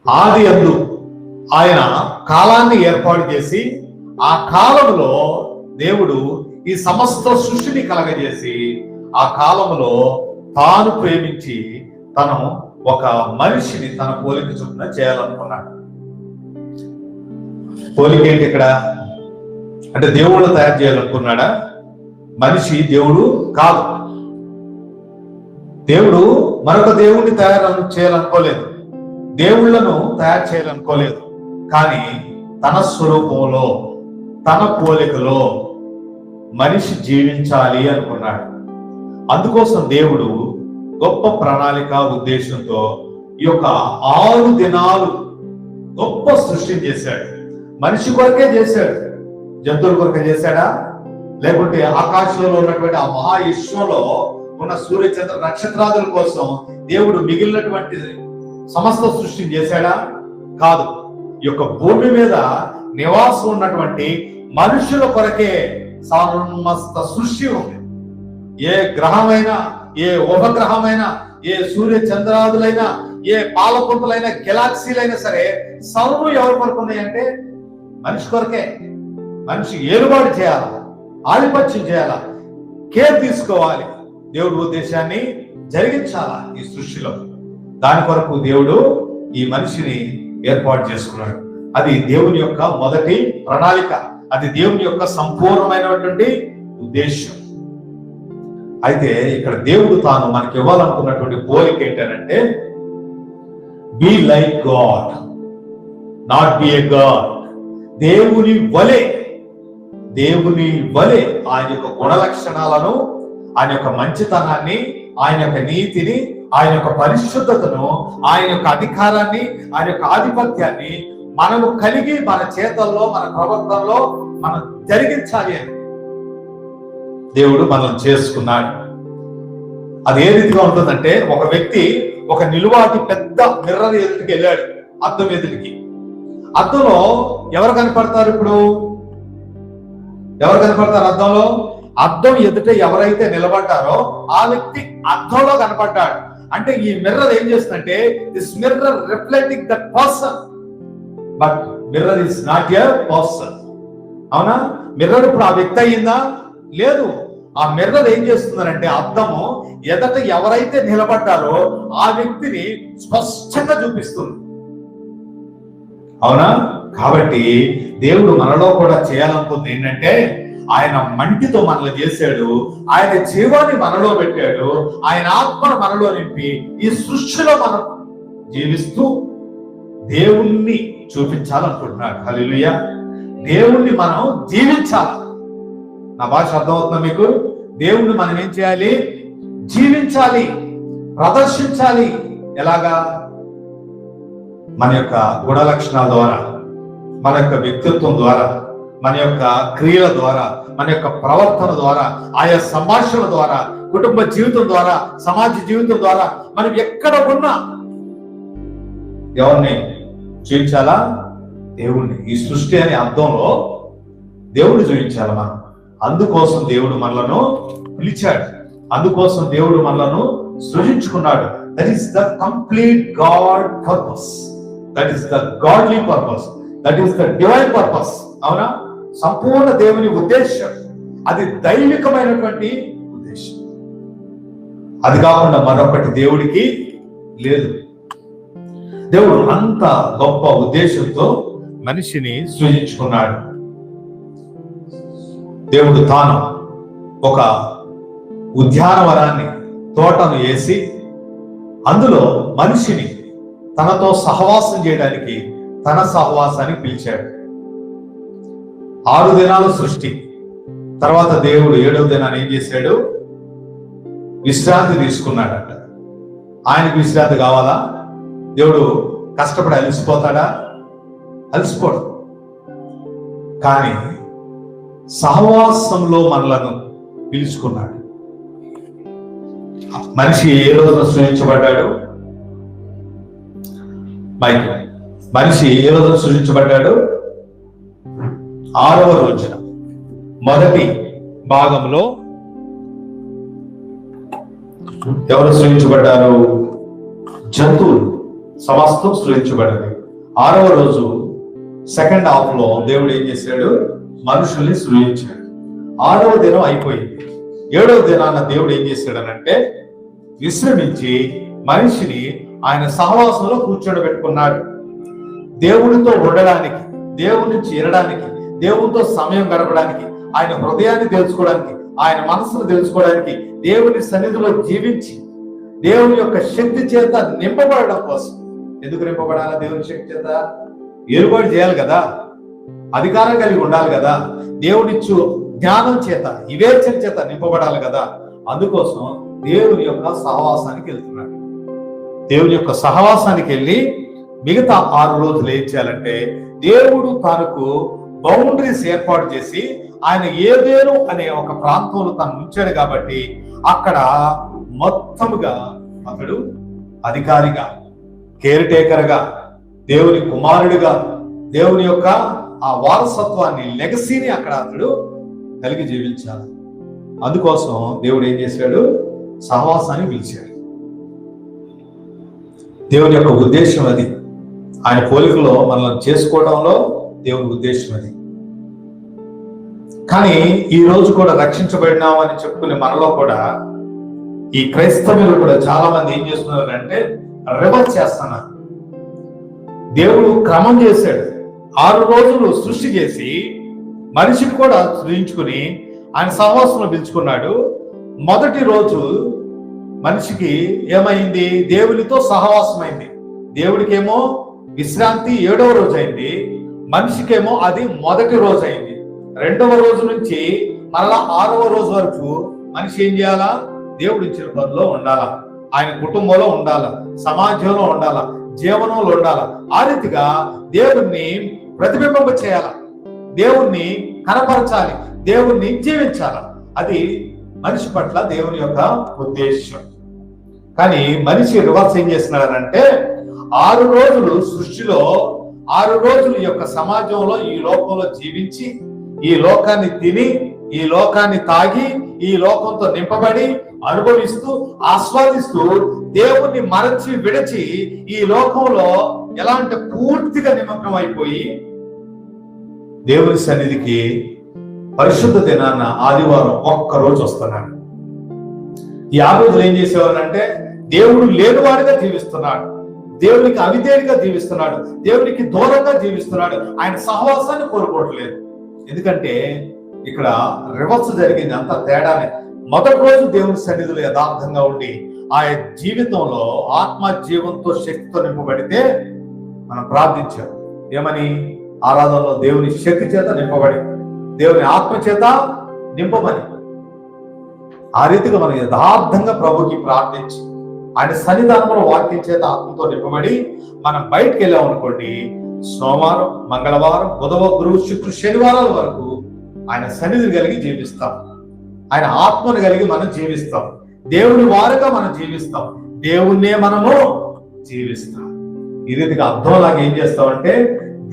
ఆది యందు ఆయన కాలాన్ని ఏర్పాటు చేసి ఆ కాలంలో దేవుడు ఈ సమస్త సృష్టిని కలగజేసి ఆ కాలంలో తాను ప్రేమించి తను ఒక మనిషిని తన పోలిక చొప్పున చేయాలనుకున్నాడు. పోలిక ఏంటి ఇక్కడ అంటే దేవుళ్ళు తయారు చేయాలనుకున్నాడా? మనిషి దేవుడు కాదు. దేవుడు మరొక దేవుడిని తయారు చేయాలనుకోలేదు, దేవుళ్లను తయారు చేయాలనుకోలేదు. కానీ తన స్వరూపంలో తన పోలికలో మనిషి జీవించాలి అనుకున్నాడు. అందుకోసం దేవుడు గొప్ప ప్రణాళిక ఉద్దేశంతో ఈ యొక్క 6 దినాలు గొప్ప సృష్టి చేశాడు. మనిషి కొరకే చేశాడు, జంతువుల కొరకే చేశాడా? లేకుంటే ఆకాశంలో ఉన్నటువంటి ఆ మహావిశ్వంలో ఉన్న సూర్య చంద్ర నక్షత్రాదుల కోసం దేవుడు మిగిలినటువంటి సమస్త సృష్టిని చేశాడా? కాదు. ఈ యొక్క భూమి మీద నివాసం ఉన్నటువంటి మనుషుల కొరకే సమస్త సృష్టి ఉంది. ఏ గ్రహమైనా, ఏ ఉపగ్రహమైనా, ఏ సూర్య చంద్రాదులైనా, ఏ పాలపుంతలైన గెలాక్సీలైనా సరే సర్వం ఎవరి కొరకు ఉన్నాయంటే మనిషి కొరకే. మనిషి ఏలుబాటు చేయాలా, ఆధిపత్యం చేయాలా, కేర్ తీసుకోవాలి, దేవుడి ఉద్దేశాన్ని జరిగించాలా ఈ సృష్టిలో. దాని కొరకు దేవుడు ఈ మనిషిని ఏర్పాటు చేసుకున్నాడు. అది దేవుని యొక్క మొదటి ప్రణాళిక, అది దేవుని యొక్క సంపూర్ణమైనటువంటి ఉద్దేశం. అయితే ఇక్కడ దేవుడు తాను మనకి ఇవ్వాలనుకున్నటువంటి పోలిక ఏంటంటే be like God, not be a God. దేవుని వలె, దేవుని వలె ఆయన యొక్క గుణ లక్షణాలను, ఆయన యొక్క మంచితనాన్ని, ఆయన యొక్క నీతిని, ఆయన యొక్క పరిశుద్ధతను, ఆయన యొక్క అధికారాన్ని, ఆయన యొక్క ఆధిపత్యాన్ని మనము కలిగి మన చేతల్లో, మన ప్రవర్తనలో మనం జరిగించాలి అని దేవుడు మనల్ని చేసుకున్నాడు. అది ఏ రీతిగా ఉంటుందంటే, ఒక వ్యక్తి ఒక నిలువాటి పెద్ద మిర్రర్ ఎదుటికి వెళ్ళాడు, అద్దం ఎదుటికి. అద్దంలో ఎవరు కనపడతారు? ఇప్పుడు ఎవరు కనపడతారు అద్దంలో? అద్దం ఎదుట ఎవరైతే నిలబడ్డారో ఆ వ్యక్తి అద్దంలో కనపడ్డాడు. అంటే ఈ మిర్రర్ ఏం చేస్తుందంటే, this mirror reflecting that person, but mirror is not a person. అవునా? మిర్రర్ ఇప్పుడు ఆ వ్యక్తి అయ్యిందా? లేదు. ఆ మిర్రర్ ఏం చేస్తుందంటే, అద్దము ఎదట ఎవరైతే నిలబడ్డారో ఆ వ్యక్తిని స్పష్టంగా చూపిస్తుంది. అవునా? కాబట్టి దేవుడు మనలో కూడా చేయాలనుకుంది ఏంటంటే, ఆయన మంటితో మనల్ని చేశాడు, ఆయన జీవాన్ని మనలో పెట్టాడు, ఆయన ఆత్మను మనలో నింపి ఈ సృష్టిలో మనం జీవిస్తూ దేవుణ్ణి చూపించాలనుకుంటున్నాడు. హల్లెలూయా. దేవుణ్ణి మనం జీవించాలి. నా భాష అర్థమవుతుందా మీకు? దేవుణ్ణి మనం ఏం చేయాలి? జీవించాలి, ప్రదర్శించాలి. ఎలాగా? మన యొక్క గుణ లక్షణాల ద్వారా, మన యొక్క వ్యక్తిత్వం ద్వారా, మన యొక్క క్రియల ద్వారా, మన యొక్క ప్రవర్తన ద్వారా, ఆయా సంభాషణ ద్వారా, కుటుంబ జీవితం ద్వారా, సమాజ జీవితం ద్వారా మనం ఎక్కడ ఉన్నా ఎవరిని చూపించాలా? దేవుణ్ణి. ఈ సృష్టి అనే అర్థంలో దేవుడు చూపించాలి మనం. అందుకోసం దేవుడు మనలను పిలిచాడు, అందుకోసం దేవుడు మనలను సృజించుకున్నాడు. That is the complete God purpose, that is the godly purpose, that is the divine purpose. అవునా? సంపూర్ణ దేవుని ఉద్దేశం, అది దైవికమైనటువంటి ఉద్దేశం. అది కాకుండా మరొకటి దేవుడికి లేదు. దేవుడు అంత గొప్ప ఉద్దేశంతో మనిషిని సృజించుకున్నాడు. దేవుడు తాను ఒక ఉద్యానవనాన్ని, తోటను వేసి అందులో మనిషిని తనతో సహవాసం చేయడానికి తన సహవాసానికి పిలిచాడు. 6 దినాలు సృష్టి తర్వాత దేవుడు 7వ దినాన్ని ఏం చేశాడు? విశ్రాంతి తీసుకున్నాడట. ఆయనకు విశ్రాంతి కావాలా? దేవుడు కష్టపడి అలసిపోతాడా? అలసిపోడు. కానీ సహవాసంలో మనలను పిలుచుకున్నాడు. మనిషి ఏ రోజున సృజించబడ్డాడు? మనిషి ఏ రోజున సృజించబడ్డాడు? 6వ రోజున. మొదటి భాగంలో ఎవరు సృజించబడ్డారు? జంతువులు సమస్తం సృజించబడింది. 6వ రోజు సెకండ్ హాఫ్ లో దేవుడు ఏం చేశాడు? మనుషుల్ని సృజించాడు. 6వ దినం అయిపోయింది. 7వ దినాన దేవుడు ఏం చేశాడనంటే విశ్రమించి మనిషిని ఆయన సహవాసంలో కూర్చోబెట్టుకున్నాడు. దేవుడితో ఉండడానికి, దేవుని చేరడానికి, దేవునితో సమయం గడపడానికి, ఆయన హృదయాన్ని తెలుసుకోవడానికి, ఆయన మనసును తెలుసుకోవడానికి, దేవుని సన్నిధిలో జీవించి దేవుని యొక్క శక్తి చేత నింపబడడం కోసం. ఎందుకు నింపబడాలా? దేవుని శక్తి చేత ఏర్పాటు చేయాలి కదా, అధికారం కలిగి ఉండాలి కదా, దేవునిచ్చు జ్ఞానం చేత, వివేచన చేత నింపబడాలి కదా. అందుకోసం దేవుని యొక్క సహవాసానికి వెళ్తున్నాడు. దేవుని యొక్క సహవాసానికి వెళ్ళి మిగతా 6 రోజులు ఏం చేయాలంటే దేవుడు తనకు బౌండరీస్ ఏర్పాటు చేసి ఆయన ఏదేను అనే ఒక ప్రాంతంలో తను ఉంచాడు కాబట్టి అక్కడ మొత్తముగా అతడు అధికారిగా, కేర్ టేకర్గా, దేవుని కుమారుడిగా, దేవుని యొక్క ఆ వారసత్వాన్ని, లెగసీని అక్కడ అతడు కలిగి జీవించాలి. అందుకోసం దేవుడు ఏం చేశాడు? సహవాసాన్ని పిలిచాడు. దేవుని యొక్క ఉద్దేశం అది. ఆయన పోలికలో మనల్ని చేసుకోవడంలో దేవుని ఉద్దేశం అది. కానీ ఈ రోజు కూడా రక్షించబడినామని చెప్పుకునే మనలో కూడా, ఈ క్రైస్తవులు కూడా చాలా మంది ఏం చేస్తున్నారంటే రివర్స్ చేస్తున్నారు. దేవుడు క్రమం చేశాడు. 6 రోజులు సృష్టి చేసి మనిషిని కూడా సృజించుకుని ఆయన సహవాసంలో పిలుచుకున్నాడు. మొదటి రోజు మనిషికి ఏమైంది? దేవునితో సహవాసం అయింది. దేవుడికేమో విశ్రాంతి 7వ రోజు అయింది, మనిషికేమో అది మొదటి రోజు అయింది. 2వ రోజు నుంచి మళ్ళా 6వ రోజు వరకు మనిషి ఏం చేయాలా? దేవుడు ఇచ్చిన పనిలో ఉండాలా, ఆయన కుటుంబంలో ఉండాలా, సమాజంలో ఉండాలా, జీవనంలో ఉండాలా. ఆ రీతిగా దేవుణ్ణి ప్రతిబింబింప చేయాల, దేవుణ్ణి కనపరచాలి, దేవుణ్ణి జీవించాల. అది మనిషి పట్ల దేవుని యొక్క ఉద్దేశం. కానీ మనిషి రివర్స్ ఏం చేస్తున్నాడంటే 6 రోజులు సృష్టిలో, 6 రోజులు యొక్క సమాజంలో, ఈ లోకంలో జీవించి, ఈ లోకాన్ని తిని, ఈ లోకాన్ని తాగి, ఈ లోకంతో నింపబడి అనుభవిస్తూ ఆస్వాదిస్తూ దేవుణ్ణి మరచి విడిచి ఈ లోకంలో ఎలా అంటే పూర్తిగా నిమగ్నం అయిపోయి దేవుని సన్నిధికి పరిశుద్ధ దినాన్న ఆదివారం ఒక్కరోజు వస్తున్నాడు. ఈ 6 రోజులు ఏం చేసేవారంటే దేవుడు లేనివాడిగా జీవిస్తున్నాడు, దేవునికి అవిధేయుడిగా జీవిస్తున్నాడు, దేవునికి దూరంగా జీవిస్తున్నాడు, ఆయన సహవాసాన్ని కోరుకోవట్లేదు. ఎందుకంటే ఇక్కడ రివర్స్ జరిగింది, అంత తేడానే. మొదటి రోజు దేవుని సన్నిధిలో యథార్థంగా ఉండి ఆ జీవితంలో ఆత్మ జీవంతో శక్తితో నింపబడితే మనం ప్రార్థించాం ఏమని? ఆరాధనలో దేవుని శక్తి చేత నింపబడి, దేవుని ఆత్మ చేత నింపమని. ఆ రీతిగా మనం యథార్థంగా ప్రభుకి ప్రార్థించి ఆయన సన్నిధానంలో వాక్యం చేత ఆత్మతో నింపబడి మనం బయటకు వెళ్ళాం అనుకోండి, సోమవారం, మంగళవారం, బుధవారం, గురువు, శుక్ర, శనివారాల వరకు ఆయన సన్నిధిని కలిగి జీవిస్తాం, ఆయన ఆత్మను కలిగి మనం జీవిస్తాం, దేవుని వారుగా మనం జీవిస్తాం, దేవుణ్ణే మనము జీవిస్తాం. ఈ రీతిగా అర్థంలాగా ఏం చేస్తామంటే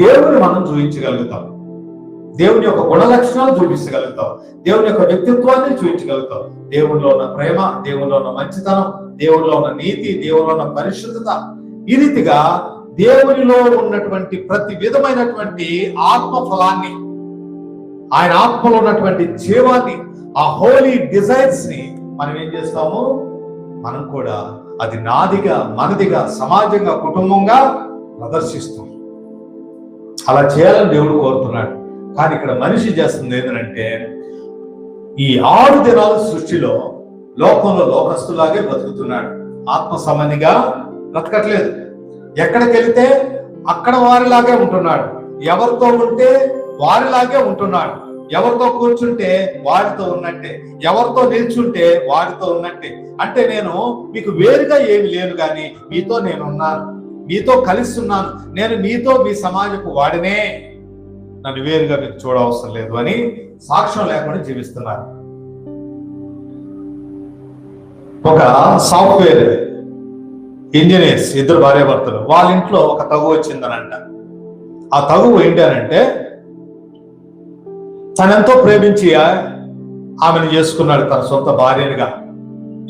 దేవుని మనం చూపించగలుగుతాం, దేవుని యొక్క గుణ లక్షణాలు చూపించగలుగుతాం, దేవుని యొక్క వ్యక్తిత్వాన్ని చూపించగలుగుతాం. దేవునిలో ఉన్న ప్రేమ, దేవునిలో ఉన్న మంచితనం, దేవునిలో ఉన్న నీతి, దేవునిలో ఉన్న పరిశుద్ధత. ఈ రీతిగా దేవునిలో ఉన్నటువంటి ప్రతి విధమైనటువంటి ఆత్మ ఫలాన్ని, ఆయన ఆత్మలో ఉన్నటువంటి జీవాన్ని, ఆ హోలీ డిజైర్స్ ని మనం ఏం చేస్తాము? మనం కూడా అది నాదిగా, మనదిగా, సమాజంగా, కుటుంబంగా ప్రదర్శిస్తాం. అలా చేయాలని దేవుడు కోరుతున్నాడు. కానీ ఇక్కడ మనిషి చేస్తుంది ఏంటంటే ఈ 6 దినాల సృష్టిలో లోకంలో లోకస్తులాగే బ్రతుకుతున్నాడు, ఆత్మ సంబంధిగా బ్రతకట్లేదు. ఎక్కడికి వెళితే అక్కడ వారిలాగే ఉంటున్నాడు, ఎవరితో ఉంటే వారిలాగే ఉంటున్నాడు, ఎవరితో కూర్చుంటే వారితో ఉన్నట్టే, ఎవరితో నిల్చుంటే వారితో ఉన్నట్టే. అంటే నేను మీకు వేరుగా ఏమి లేను, కానీ మీతో నేనున్నాను, మీతో కలిసి ఉన్నాను, నేను మీతో మీ సమాజపు వాడినే, నన్ను వేరుగా మీకు చూడవసరం లేదు అని సాక్ష్యం లేకుండా జీవిస్తున్నారు. ఒక సాఫ్ట్వేర్ ఇంజనీర్స్, 2 భార్యాభర్తలు, వాళ్ళ ఇంట్లో ఒక తగువ వచ్చిందనంట. ఆ తగువ ఏంటనంటే తనెంతో ప్రేమించి ఆమెను చేసుకున్నాడు తన సొంత భార్యనిగా.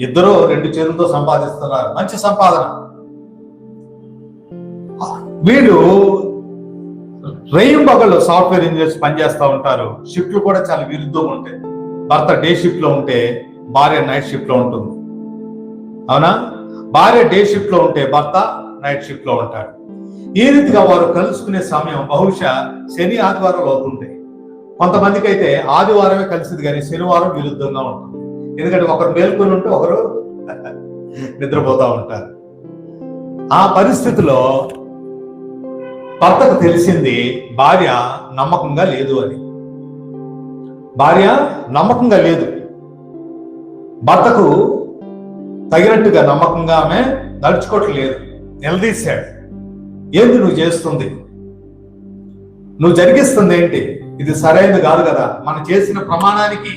2 చేతులతో సంపాదిస్తున్నారు, మంచి సంపాదన. వీళ్ళు రేయింబగళ్ళు సాఫ్ట్వేర్ ఇంజనీర్స్ పనిచేస్తూ ఉంటారు. షిఫ్ట్లు కూడా చాలా విరుద్ధంగా ఉంటాయి. భర్త డే షిఫ్ట్ లో ఉంటే భార్య నైట్ షిఫ్ట్ లో ఉంటుంది. అవునా? భార్య డే షిఫ్ట్ లో ఉంటే భర్త నైట్ షిఫ్ట్ లో ఉంటాడు. ఈ రీతిగా వారు కలుసుకునే సమయం బహుశా శని ఆదివారం అవుతుంది. కొంతమందికి అయితే ఆదివారమే కలిసింది, కానీ శనివారం విరుద్ధంగా ఉంటుంది. ఎందుకంటే ఒకరు మేల్కొని ఉంటే ఒకరు నిద్రపోతూ ఉంటారు. ఆ పరిస్థితిలో భర్తకు తెలిసింది భార్య నమ్మకంగా లేదు అని. భార్య నమ్మకంగా లేదు, భర్తకు తగినట్టుగా నమ్మకంగా ఆమె నడుచుకోవట్లేదు. నిలదీశాడు, ఏంటి నువ్వు చేస్తుంది, నువ్వు జరిగిస్తుంది ఏంటి, ఇది సరైనది కాదు కదా, మనం చేసిన ప్రమాణానికి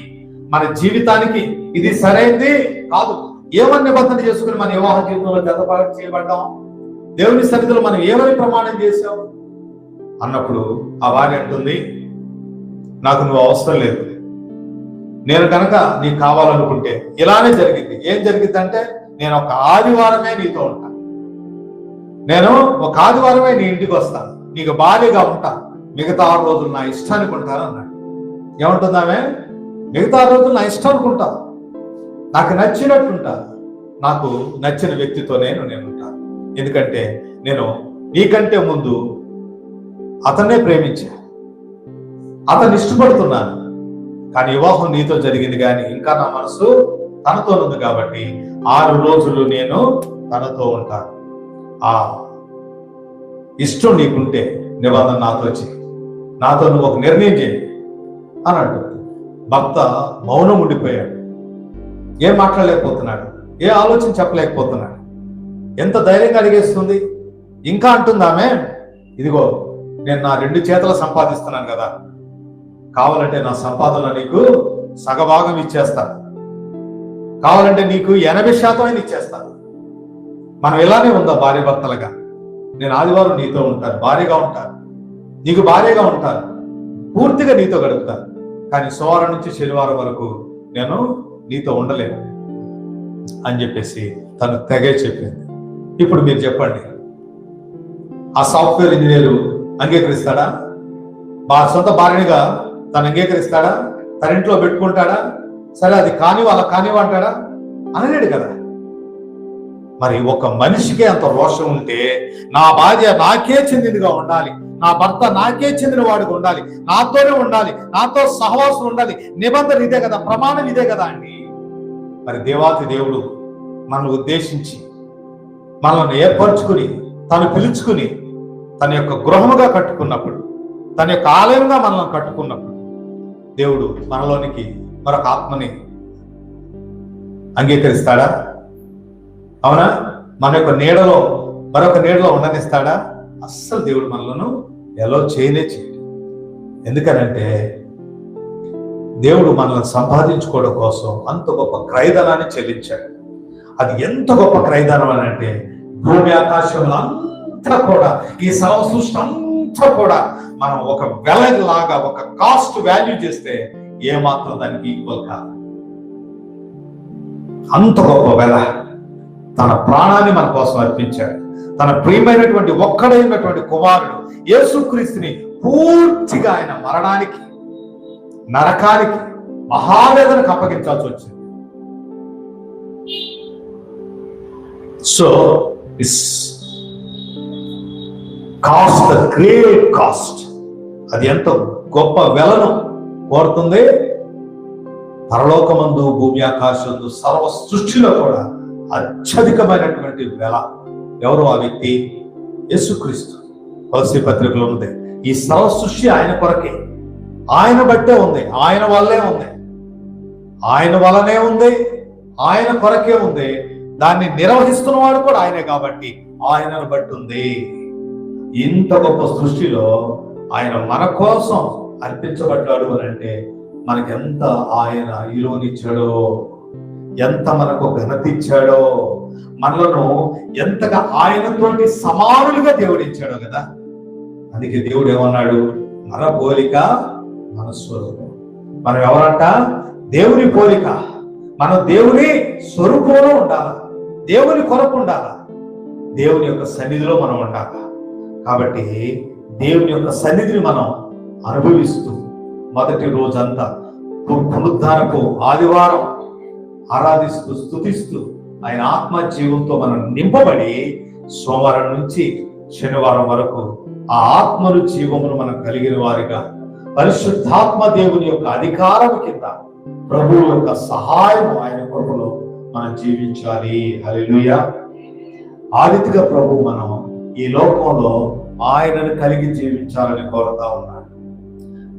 మన జీవితానికి ఇది సరైనది కాదు. ఏమని నిబంధన చేసుకుని మన వివాహ జీవితంలో జతపాటు చేయబడ్డాం, దేవుని సన్నిధిలో మనం ఏమని ప్రమాణం చేశాం అన్నప్పుడు ఆ భార్య అంటుంది, నాకు నువ్వు అవసరం లేదు, నేను కనుక నీకు కావాలనుకుంటే ఇలానే జరిగింది. ఏం జరిగింది అంటే, నేను ఒక ఆదివారమే నీతో ఉంటాను, నేను ఒక ఆదివారమే నీ ఇంటికి వస్తాను, నీకు భార్యగా ఉంటా, మిగతా 6 రోజులు నా ఇష్టానికి ఉంటాను అన్నాడు. ఏమంటుందామే? మిగతా రోజులు నా ఇష్టానికి ఉంటా, నాకు నచ్చినట్టుంటా, నాకు నచ్చిన వ్యక్తితోనే నేను ఉంటాను. ఎందుకంటే నేను నీకంటే ముందు అతన్నే ప్రేమించా, అతన్ని ఇష్టపడుతున్నాను, కానీ వివాహం నీతో జరిగింది, కానీ ఇంకా నా మనసు తనతో ఉంది కాబట్టి 6 రోజులు నేను తనతో ఉంటాను. ఆ ఇష్టం నీకుంటే నిబంధన నాతో చెయ్యి, నాతో నువ్వు ఒక నిర్ణయం చేయి అని అంటుంది. భర్త మౌనం ఉండిపోయాడు, ఏం మాట్లాడలేకపోతున్నాడు, ఏ ఆలోచన చెప్పలేకపోతున్నాడు. ఎంత ధైర్యంగా అడిగేస్తుంది. ఇంకా అంటుంది ఆమె, ఇదిగో నేను నా 2 చేతులు సంపాదిస్తున్నాను కదా, కావాలంటే నా సంపాదన నీకు సగభాగం ఇచ్చేస్తా, కావాలంటే నీకు 80% అయినా ఇచ్చేస్తాను. మనం ఇలానే ఉందా భార్య భర్తలుగా? నేను ఆదివారం నీతో ఉంటాను, భార్యగా ఉంటాను, నీకు భార్యగా ఉంటాను, పూర్తిగా నీతో గడుపుతాను, కానీ సోమవారం నుంచి శనివారం వరకు నేను నీతో ఉండలేను అని చెప్పేసి తను తెగే చెప్పింది. ఇప్పుడు మీరు చెప్పండి, ఆ సాఫ్ట్వేర్ ఇంజనీరు అంగీకరిస్తాడా? సొంత భార్యగా తను అంగీకరిస్తాడా? తన ఇంట్లో పెట్టుకుంటాడా? సరే అది కానివ్వంటాడా? అనలేడు కదా. మరి ఒక మనిషికే అంత రోషం ఉంటే, నా భార్య నాకే చెందినదిగా ఉండాలి, నా భర్త నాకే చెందిన వాడిగా ఉండాలి, నాతోనే ఉండాలి, నాతో సహవాసం ఉండాలి, నిబంధన ఇదే కదా, ప్రమాణం ఇదే కదా అండి. మరి దేవాతి దేవుడు మనల్ని ఉద్దేశించి మనల్ని ఏర్పరచుకుని తను పిలుచుకుని తన యొక్క గృహముగా కట్టుకున్నప్పుడు, తన యొక్క ఆలయంగా మనల్ని కట్టుకున్నప్పుడు, దేవుడు మనలోనికి మరొక ఆత్మని అంగీకరిస్తాడా? అవునా? మన యొక్క నీడలో మరొక నీడలో ఉండనిస్తాడా? అస్సలు దేవుడు మనలను ఎలా చేయడు. ఎందుకనంటే దేవుడు మనల్ని సంపాదించుకోవడం కోసం అంత గొప్ప క్రయధనాన్ని చెల్లించాడు. అది ఎంత గొప్ప క్రయధనం అని అంటే, భూమి ఆకాశంలో అంతా కూడా, ఈ సర్వ సృష్టి అంతా కూడా మనం ఒక వెలలాగా, ఒక కాస్ట్ వాల్యూ చేస్తే ఏమాత్రం దానికి ఈక్వల్ కాదు. అంత గొప్ప వెల, తన ప్రాణాన్ని మన కోసం అర్పించాడు. తన ప్రియమైనటువంటి ఒక్కడైనటువంటి కుమారుడు యేసుక్రీస్తుని పూర్తిగా ఆయన మరణానికి, నరకానికి, మహావేదనకు అప్పగించాల్సి వచ్చింది. So this cost, the great cost, అది ఎంత గొప్ప వెలను కోరుతుంది. పరలోకమందు, భూమి ఆకాశందు, సర్వ సృష్టిలో కూడా అత్యధికమైనటువంటి వెల. ఎవరు ఆ వ్యక్తి? యేసుక్రీస్తు. కొలస్సీ పత్రికలో ఉంది, ఈ సర్వ సృష్టి ఆయన కొరకే, ఆయన బట్టే ఉంది, ఆయన వల్లే ఉంది, ఆయన వలనే ఉంది, ఆయన కొరకే ఉంది. దాన్ని నిర్వహిస్తున్నవాడు కూడా ఆయనే కాబట్టి ఆయనను బట్టి ఉంది. ఇంత గొప్ప సృష్టిలో ఆయన మన కోసం అర్పించబడ్డాడు అని అంటే మనకెంత ఆయన విలువనిచ్చాడో, ఎంత మనకు ఘనత ఇచ్చాడో, మనలను ఎంతగా ఆయనతోటి సమానులుగా దేవుడు ఇచ్చాడో కదా. అందుకే దేవుడు ఏమన్నాడు? మన పోలిక మన స్వరూపం. మనం ఎవరంట? దేవుని పోలిక. మనం దేవుని స్వరూపంలో ఉండాలా, దేవుని కొరకు ఉండాలా, దేవుని యొక్క సన్నిధిలో మనం ఉండాలా. కాబట్టి దేవుని యొక్క సన్నిధిని మనం అనుభవిస్తూ మొదటి రోజంతా పునరుద్ధానపు ఆదివారం ఆరాధిస్తూ స్తుతిస్తూ ఆయన ఆత్మ జీవంతో మనం నింపబడి సోమవారం నుంచి శనివారం వరకు ఆ ఆత్మను జీవమును మనం కలిగిన వారిగా పరిశుద్ధాత్మ దేవుని యొక్క అధికారం కింద ప్రభువు యొక్క సహాయం ఆయన కొరకులో మనం జీవించాలి. హల్లెలూయా. ఆ రీతిగా ప్రభు మనం ఈ లోకంలో ఆయనను కలిగి జీవించాలని కోరుతా ఉన్నాడు.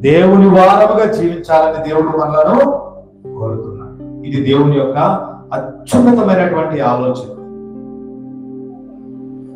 దేవుని వారముగా జీవించాలని దేవుడు మనలను కోరుతున్నాడు. ఇది దేవుని యొక్క అత్యున్నతమైనటువంటి ఆలోచన.